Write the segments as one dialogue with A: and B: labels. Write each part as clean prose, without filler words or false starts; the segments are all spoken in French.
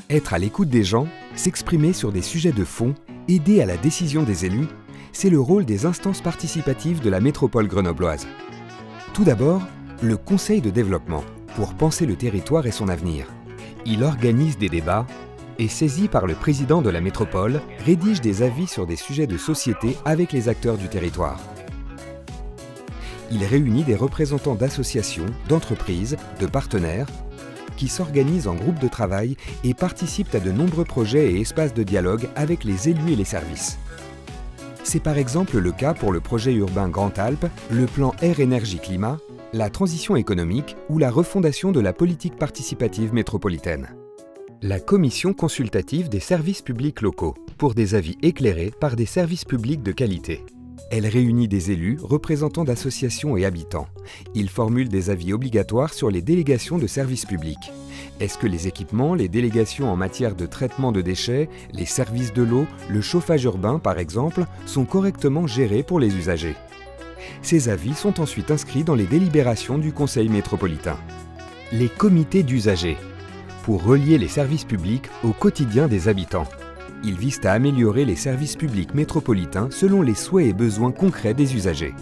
A: Être à l'écoute des gens, s'exprimer sur des sujets de fond, aider à la décision des élus, c'est le rôle des instances participatives de la métropole grenobloise. Tout d'abord, le Conseil de développement, pour penser le territoire et son avenir. Il organise des débats et, saisi par le président de la métropole, rédige des avis sur des sujets de société avec les acteurs du territoire. Il réunit des représentants d'associations, d'entreprises, de partenaires, qui s'organisent en groupes de travail et participent à de nombreux projets et espaces de dialogue avec les élus et les services. C'est par exemple le cas pour le projet urbain Grand Alpes, le plan Air-Énergie-Climat, la transition économique ou la refondation de la politique participative métropolitaine. La commission consultative des services publics locaux, pour des avis éclairés par des services publics de qualité. Elle réunit des élus, représentants d'associations et habitants. Ils formulent des avis obligatoires sur les délégations de services publics. Est-ce que les équipements, les délégations en matière de traitement de déchets, les services de l'eau, le chauffage urbain par exemple, sont correctement gérés pour les usagers? Ces avis sont ensuite inscrits dans les délibérations du Conseil métropolitain. Les comités d'usagers, pour relier les services publics au quotidien des habitants. Ils visent à améliorer les services publics métropolitains selon les souhaits et besoins concrets des usagers.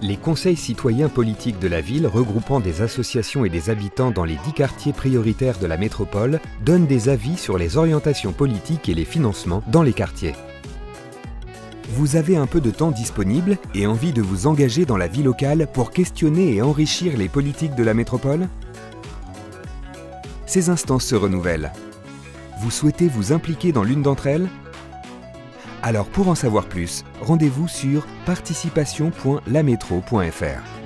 A: Les conseils citoyens politiques de la ville, regroupant des associations et des habitants dans les 10 quartiers prioritaires de la métropole, donnent des avis sur les orientations politiques et les financements dans les quartiers. Vous avez un peu de temps disponible et envie de vous engager dans la vie locale pour questionner et enrichir les politiques de la métropole? Ces instances se renouvellent. Vous souhaitez vous impliquer dans l'une d'entre elles? Alors pour en savoir plus, rendez-vous sur participation.lametro.fr.